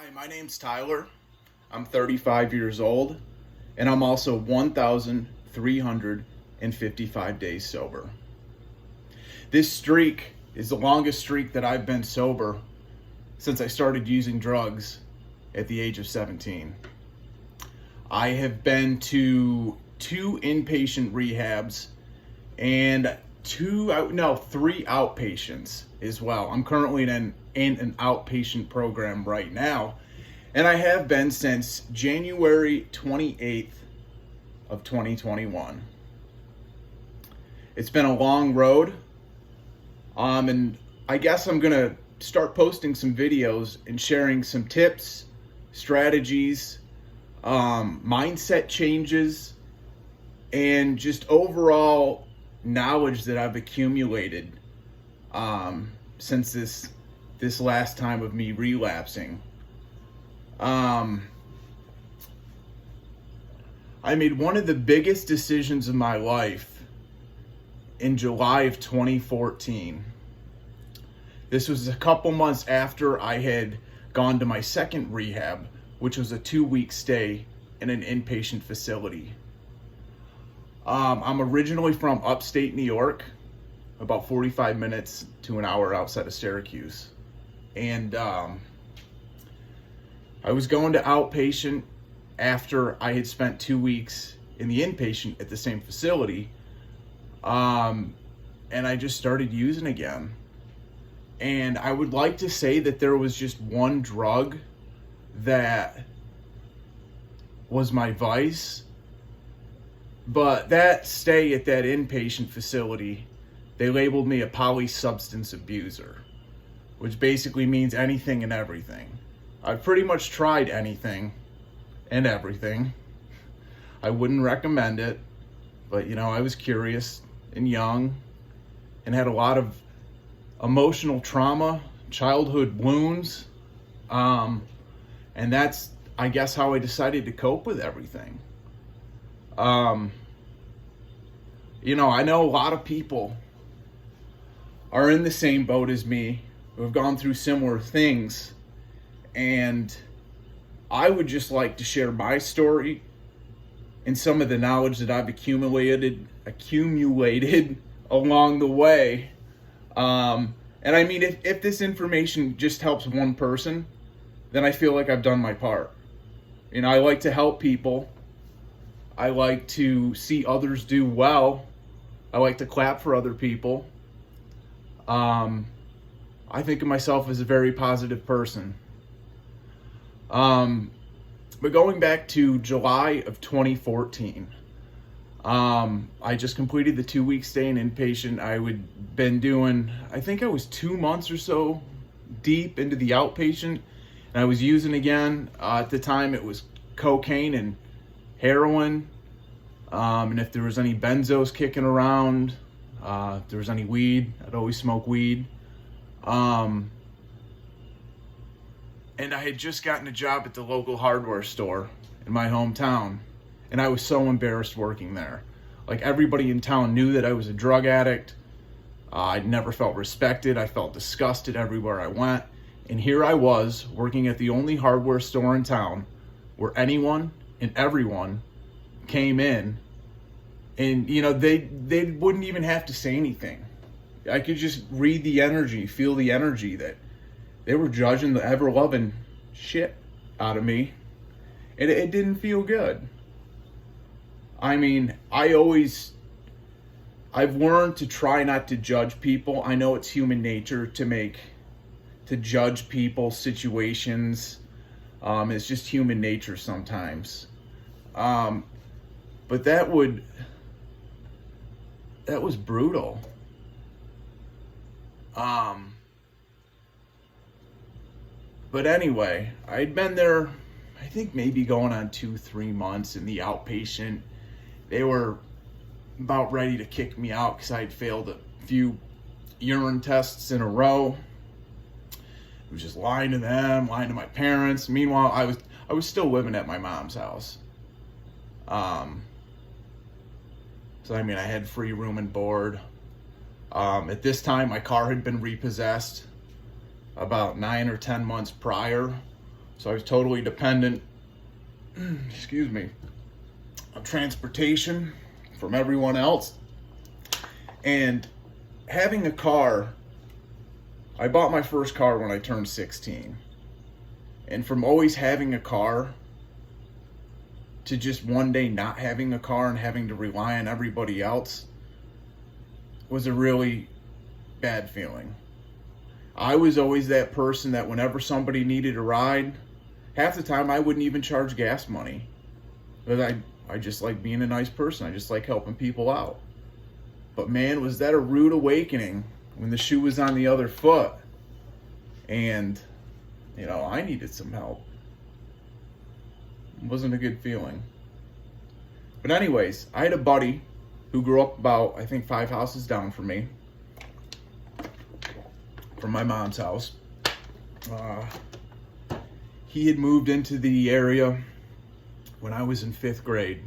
Hi, my name's Tyler. I'm 35 years old, and I'm also 1,355 days sober. This streak is the longest streak that I've been sober since I started using drugs at the age of 17. I have been to two inpatient rehabs and three outpatients as well. I'm currently in an outpatient program right now, and I have been since January 28th of 2021. It's been a long road, and I guess I'm gonna start posting some videos and sharing some tips, strategies, mindset changes, and just overall knowledge that I've accumulated since this last time of me relapsing. I made one of the biggest decisions of my life in July of 2014. This was a couple months after I had gone to my second rehab, which was a 2-week stay in an inpatient facility. I'm originally from upstate New York, about 45 minutes to an hour outside of Syracuse. And I was going to outpatient after I had spent 2 weeks in the inpatient at the same facility. And I just started using again. And I would like to say that there was just one drug that was my vice. But that stay at that inpatient facility, they labeled me a polysubstance abuser, which basically means anything and everything. I've pretty much tried anything and everything. I wouldn't recommend it, but I was curious and young and had a lot of emotional trauma, childhood wounds, and that's, I guess, how I decided to cope with everything. I know a lot of people are in the same boat as me who have gone through similar things, and I would just like to share my story and some of the knowledge that I've accumulated along the way. And I mean, if this information just helps one person, then I feel like I've done my part. I like to help people. I like to see others do well. I like to clap for other people. I think of myself as a very positive person. But going back to July of 2014, I just completed the 2-week stay in inpatient. I would been doing, I think I was 2 months or so deep into the outpatient, and I was using again. At the time, it was cocaine and heroin, and if there was any benzos kicking around, if there was any weed, I'd always smoke weed. And I had just gotten a job at the local hardware store in my hometown, and I was so embarrassed working there. Like, everybody in town knew that I was a drug addict. I never felt respected. I felt disgusted everywhere I went. And here I was working at the only hardware store in town where anyone and everyone came in, and they wouldn't even have to say anything. I could just read the energy, feel the energy that they were judging the ever-loving shit out of me, and it didn't feel good. I mean, I've learned to try not to judge people. I know it's human nature to judge people, situations. It's just human nature sometimes. But that was brutal. But anyway, I'd been there, I think maybe going on 2-3 months in the outpatient. They were about ready to kick me out because I had failed a few urine tests in a row. I was just lying to them, lying to my parents. Meanwhile, I was still living at my mom's house. So I mean, I had free room and board. At this time, my car had been repossessed about 9 or 10 months prior. So I was totally dependent, excuse me, on transportation from everyone else. And having a car, I bought my first car when I turned 16. And from always having a car to just one day not having a car and having to rely on everybody else was a really bad feeling. I was always that person that whenever somebody needed a ride, half the time I wouldn't even charge gas money. But I just like being a nice person. I just like helping people out. But man, was that a rude awakening when the shoe was on the other foot. And, you know, I needed some help. It wasn't a good feeling. But anyways, I had a buddy who grew up about, I think, 5 houses down from me. From my mom's house. He had moved into the area when I was in 5th grade.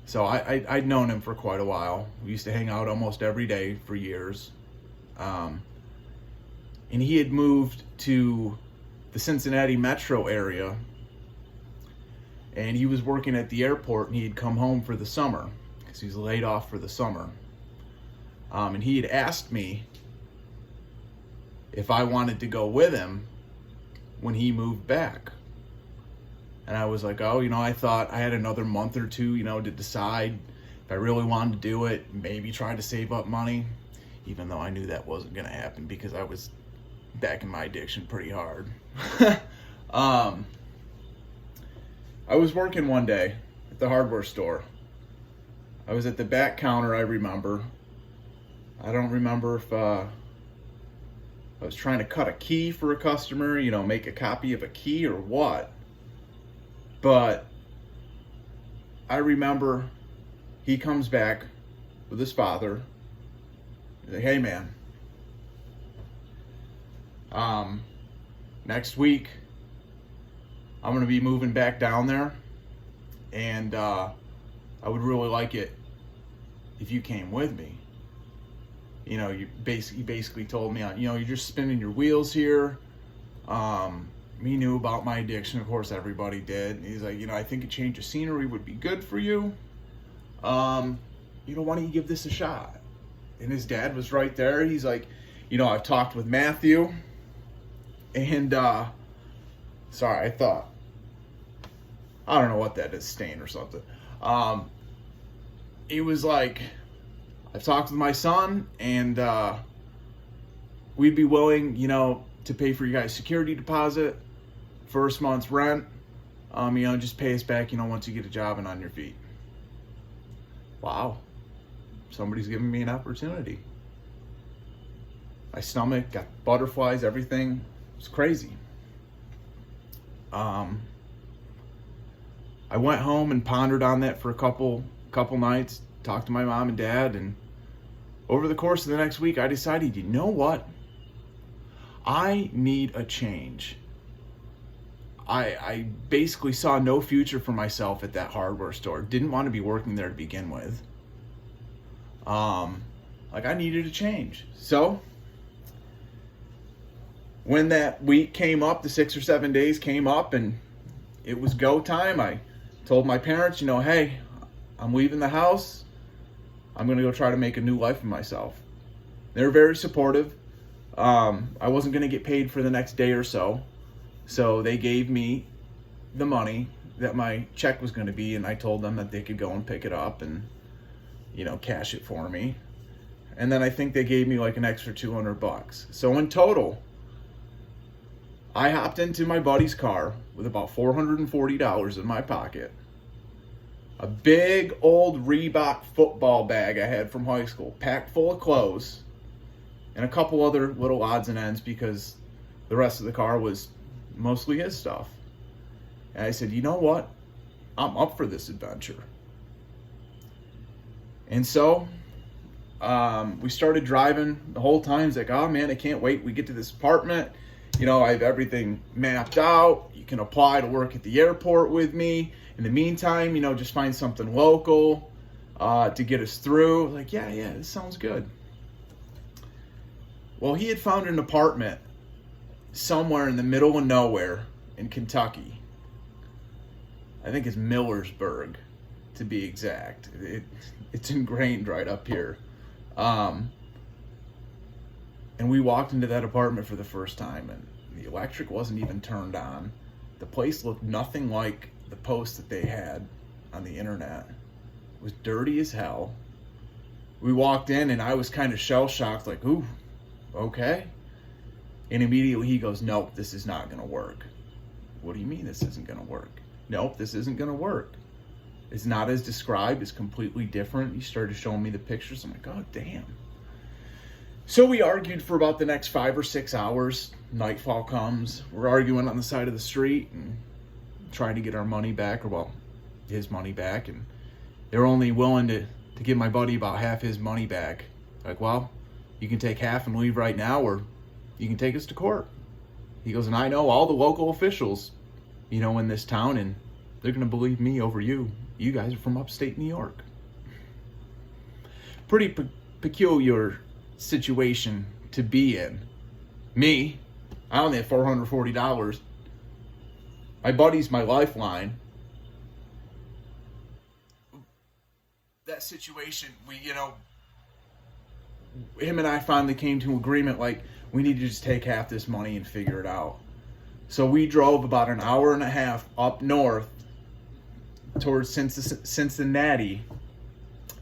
So I'd known him for quite a while. We used to hang out almost every day for years. And he had moved to the Cincinnati metro area. And he was working at the airport, and he had come home for the summer because he was laid off for the summer. And he had asked me if I wanted to go with him when he moved back. And I was like, oh, you know, I thought I had another month or two, you know, to decide if I really wanted to do it, maybe try to save up money, even though I knew that wasn't going to happen because I was back in my addiction pretty hard. I was working one day at the hardware store. I was at the back counter, I remember. I don't remember if I was trying to cut a key for a customer, you know, make a copy of a key or what. But I remember he comes back with his father. He's like, hey man, next week I'm going to be moving back down there, and I would really like it if you came with me. You know, you basically told me, you know, you're just spinning your wheels here. He knew about my addiction, of course, everybody did. He's like, you know, I think a change of scenery would be good for you. You know, why don't you give this a shot? And his dad was right there. He's like, you know, I've talked with Matthew, and sorry, I don't know what that is, stain or something. It was like, I've talked with my son, and we'd be willing, you know, to pay for your guys' security deposit, first month's rent, you know, just pay us back, you know, once you get a job and on your feet. Wow. Somebody's giving me an opportunity. My stomach got butterflies, everything. It was crazy. I went home and pondered on that for a couple nights, talked to my mom and dad, and over the course of the next week, I decided, you know what? I need a change. I basically saw no future for myself at that hardware store. Didn't want to be working there to begin with. Like, I needed a change. So when that week came up, the 6 or 7 days came up, and it was go time, I told my parents, you know, hey, I'm leaving the house. I'm going to go try to make a new life for myself. They were very supportive. I wasn't going to get paid for the next day or so. So they gave me the money that my check was going to be, and I told them that they could go and pick it up and, you know, cash it for me. And then I think they gave me like an extra $200. So in total, I hopped into my buddy's car with about $440 in my pocket. A big old Reebok football bag I had from high school, packed full of clothes, and a couple other little odds and ends because the rest of the car was mostly his stuff. And I said, you know what? I'm up for this adventure. And so we started driving the whole time. It's like, oh man, I can't wait. We get to this apartment. You know, I have everything mapped out. You can apply to work at the airport with me. In the meantime, you know, just find something local to get us through. Like, yeah, this sounds good. Well, he had found an apartment somewhere in the middle of nowhere in Kentucky. I think it's Millersburg, to be exact. It's ingrained right up here. And we walked into that apartment for the first time, and the electric wasn't even turned on. The place looked nothing like the post that they had on the internet. It was dirty as hell. We walked in, and I was kind of shell-shocked, like, ooh, okay. And immediately he goes, nope, this is not going to work. What do you mean this isn't going to work? Nope, this isn't going to work. It's not as described. It's completely different. He started showing me the pictures. I'm like, oh, damn. So we argued for about the next 5 or 6 hours. Nightfall comes. We're arguing on the side of the street and trying to get our money back, or, well, his money back. And they're only willing to give my buddy about half his money back. Like, well, you can take half and leave right now, or you can take us to court. He goes, and I know all the local officials, in this town, and they're going to believe me over you. You guys are from upstate New York. Pretty peculiar situation to be in. Me, I only have $440. My buddy's my lifeline. That situation, him and I finally came to an agreement, like, we need to just take half this money and figure it out. So we drove about an hour and a half up north towards Cincinnati,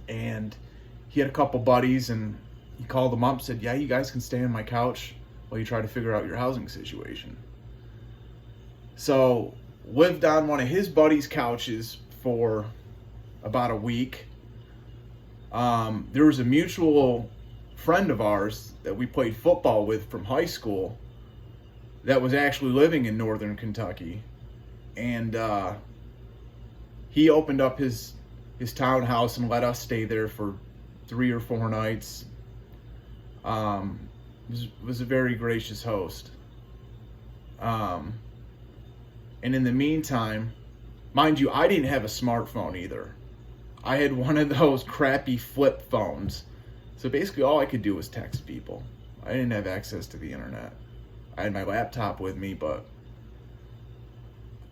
and he had a couple buddies, and he called them up, said, yeah, you guys can stay on my couch while you try to figure out your housing situation. So lived on one of his buddies' couches for about a week. There was a mutual friend of ours that we played football with from high school that was actually living in northern Kentucky, and he opened up his townhouse and let us stay there for 3 or 4 nights. Was a very gracious host. And in the meantime, mind you, I didn't have a smartphone either. I had one of those crappy flip phones. So basically all I could do was text people. I didn't have access to the internet. I had my laptop with me, but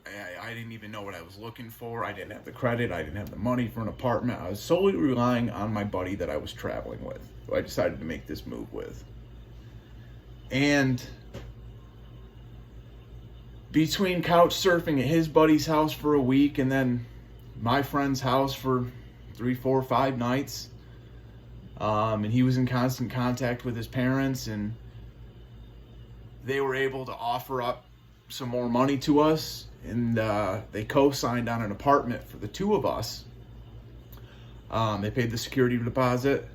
I didn't even know what I was looking for. I didn't have the credit. I didn't have the money for an apartment. I was solely relying on my buddy that I was traveling with, who I decided to make this move with. And between couch surfing at his buddy's house for a week and then my friend's house for 3, 4, 5 nights, and he was in constant contact with his parents, and they were able to offer up some more money to us, and they co-signed on an apartment for the 2 of us. They paid the security deposit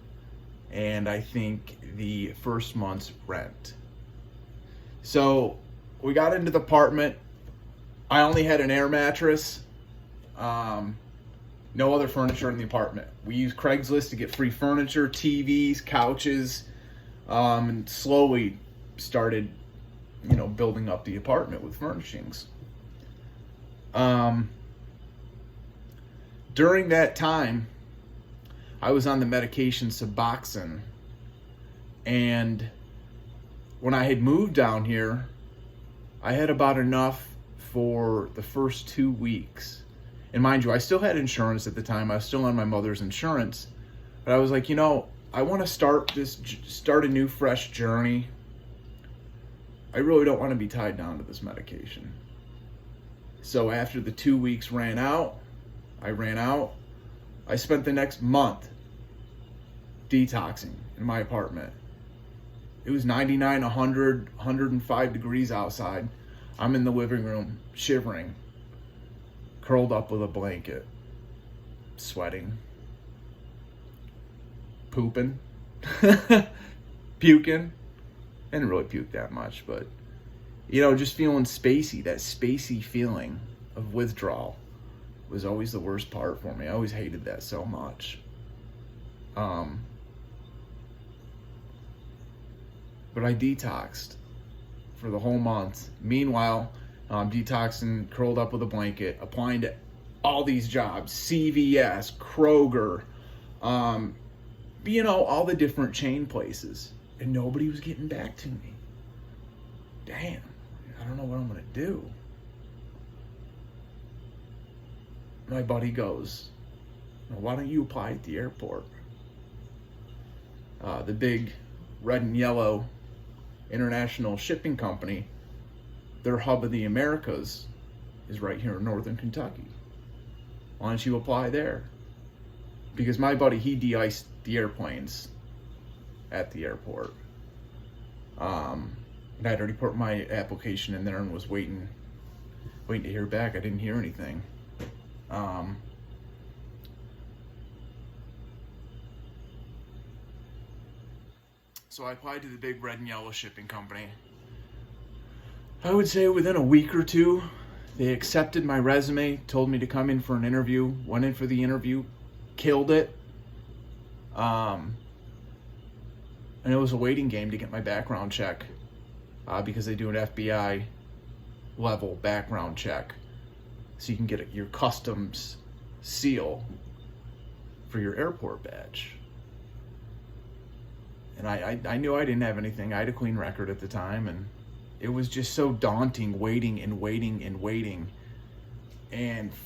and I think the first month's rent. So we got into the apartment. I only had an air mattress, no other furniture in the apartment. We used Craigslist to get free furniture, TVs, couches, and slowly started, building up the apartment with furnishings. During that time, I was on the medication Suboxone, and when I had moved down here, I had about enough for the first 2 weeks. And mind you, I still had insurance at the time. I was still on my mother's insurance. But I was like, I want to start a new, fresh journey. I really don't want to be tied down to this medication. So after the 2 weeks ran out, I spent the next month detoxing in my apartment. It was 99, 100, 105 degrees outside. I'm in the living room, shivering, curled up with a blanket, sweating, pooping, puking. I didn't really puke that much, but, just feeling spacey. That spacey feeling of withdrawal was always the worst part for me. I always hated that so much. But I detoxed for the whole month. Meanwhile, detoxing, curled up with a blanket, applying to all these jobs, CVS, Kroger, all the different chain places. And nobody was getting back to me. Damn, I don't know what I'm going to do. my buddy goes, "Well, why don't you apply at the airport? The big red and yellow international shipping company, their hub of the Americas is right here in northern Kentucky. Why don't you apply there?" Because my buddy, he de-iced the airplanes at the airport. And I'd already put my application in there and was waiting to hear back. I didn't hear anything. So I applied to the big red and yellow shipping company. I would say within a week or two, they accepted my resume, told me to come in for an interview, went in for the interview, killed it. And it was a waiting game to get my background check, because they do an FBI level background check. So you can get your customs seal for your airport badge. And I knew I didn't have anything. I had a clean record at the time, and it was just so daunting, waiting and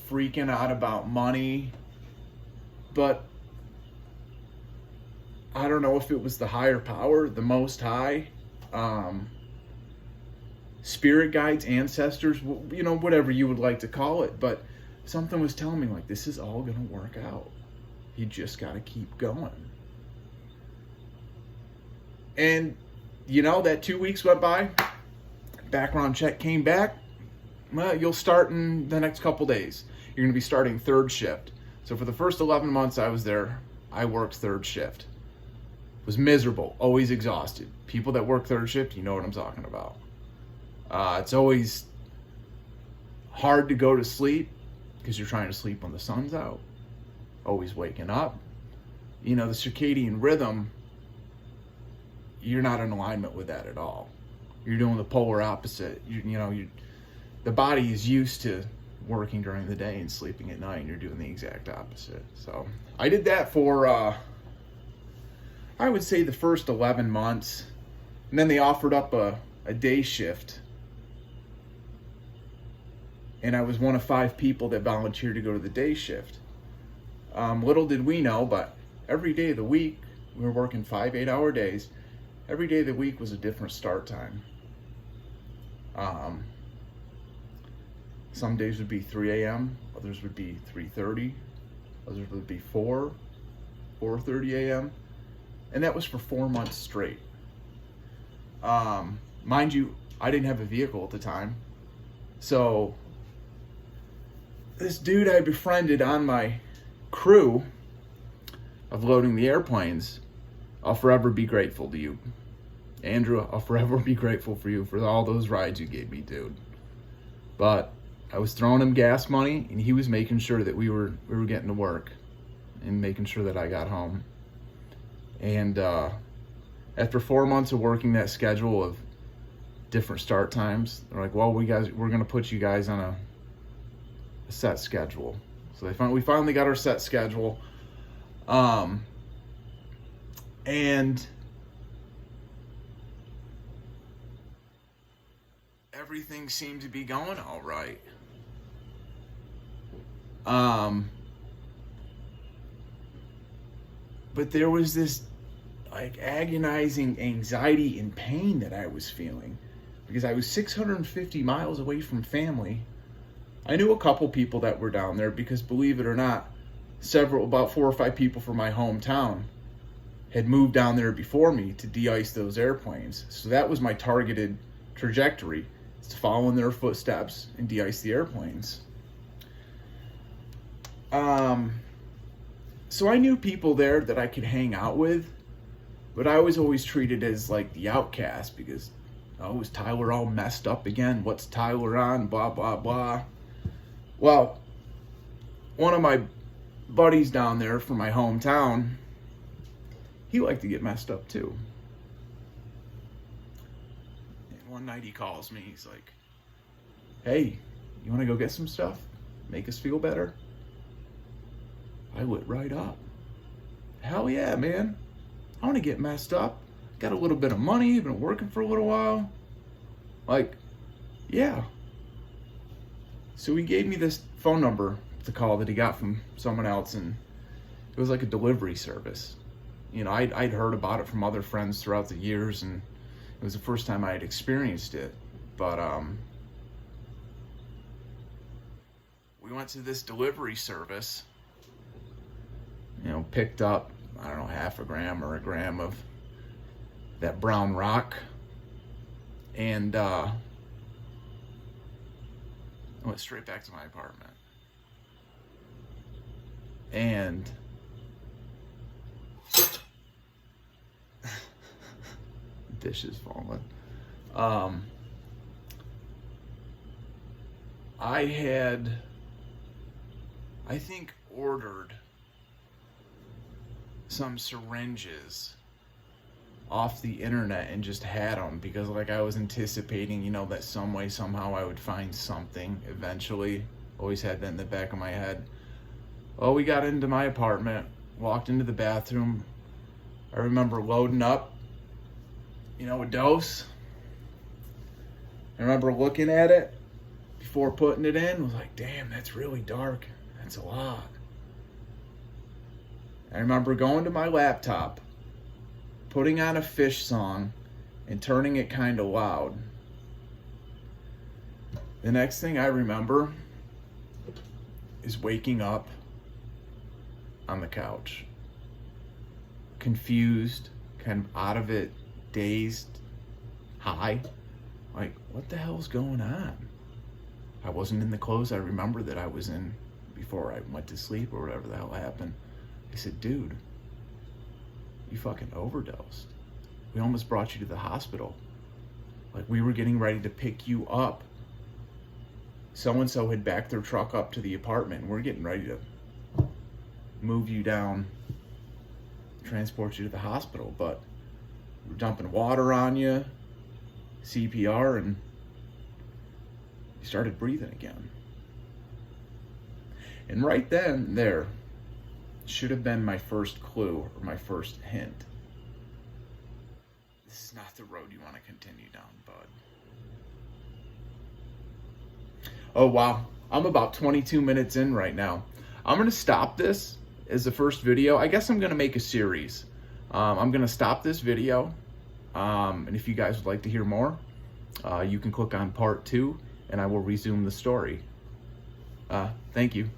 freaking out about money. But I don't know if it was the higher power, the Most High, spirit guides, ancestors, whatever you would like to call it. But something was telling me, like, this is all going to work out. You just got to keep going. And, that 2 weeks went by. Background check came back. Well, you'll start in the next couple days. You're going to be starting third shift. So for the first 11 months I was there, I worked third shift. Was miserable, always exhausted. People that work third shift, you know what I'm talking about. It's always hard to go to sleep because you're trying to sleep when the sun's out. Always waking up. The circadian rhythm, you're not in alignment with that at all. You're doing the polar opposite. The body is used to working during the day and sleeping at night, and you're doing the exact opposite. So I did that for, I would say, the first 11 months. And then they offered up a day shift. And I was one of 5 people that volunteered to go to the day shift. Little did we know, but every day of the week, we were working 5 8-hour days. Every day of the week was a different start time. Some days would be 3 a.m., others would be 3:30, others would be 4:30 a.m., and that was for 4 months straight. Mind you, I didn't have a vehicle at the time, so this dude I befriended on my crew of loading the airplanes, I'll forever be grateful to you. Andrew, I'll forever be grateful for you for all those rides you gave me, dude. But I was throwing him gas money, and he was making sure that we were getting to work and making sure that I got home. And after 4 months of working that schedule of different start times, they're like, "Well, we're going to put you guys on a set schedule." So we finally got our set schedule. And everything seemed to be going all right. But there was this agonizing anxiety and pain that I was feeling because I was 650 miles away from family. I knew a couple people that were down there because, believe it or not, about 4 or 5 people from my hometown had moved down there before me to de-ice those airplanes. So that was my targeted trajectory, is to follow in their footsteps and de-ice the airplanes. So I knew people there that I could hang out with, but I was always treated as like the outcast because, oh, is Tyler all messed up again? What's Tyler on? Blah, blah, blah. Well, one of my buddies down there from my hometown, he liked to get messed up too. And one night he calls me, he's like, "Hey, you want to go get some stuff? Make us feel better?" I lit right up. Hell yeah, man. I want to get messed up. Got a little bit of money, been working for a little while. Yeah. So he gave me this phone number, the call that he got from someone else, and it was like a delivery service. You know, I'd heard about it from other friends throughout the years, and it was the first time I had experienced it. But we went to this delivery service, you know, picked up, I don't know, half a gram or a gram of that brown rock, and I went straight back to my apartment. And dishes falling. I had, I think, ordered some syringes off the internet and just had them because, like, I was anticipating, you know, that some way, somehow I would find something eventually. Always had that in the back of my head. Oh, we got into my apartment, walked into the bathroom. I remember loading up, you know, a dose. I remember looking at it before putting it in. I was like, damn, that's really dark. That's a lot. I remember going to my laptop, putting on a Fish song, and turning it kind of loud. The next thing I remember is waking up on the couch, confused, kind of out of it, dazed, high. Like, what the hell's going on? I wasn't in the clothes I remember that I was in before I went to sleep or whatever the hell happened. I said, dude, you fucking overdosed. We almost brought you to the hospital. Like, we were getting ready to pick you up. So-and-so had backed their truck up to the apartment. We're getting ready to move you down, transport you to the hospital, but we're dumping water on you, CPR, and you started breathing again. And right then, there, should have been my first clue or my first hint. This is not the road you want to continue down, bud. Oh, wow. I'm about 22 minutes in right now. I'm going to stop this as the first video. I guess I'm going to make a series. I'm going to stop this video. And if you guys would like to hear more, you can click on part 2 and I will resume the story. Thank you.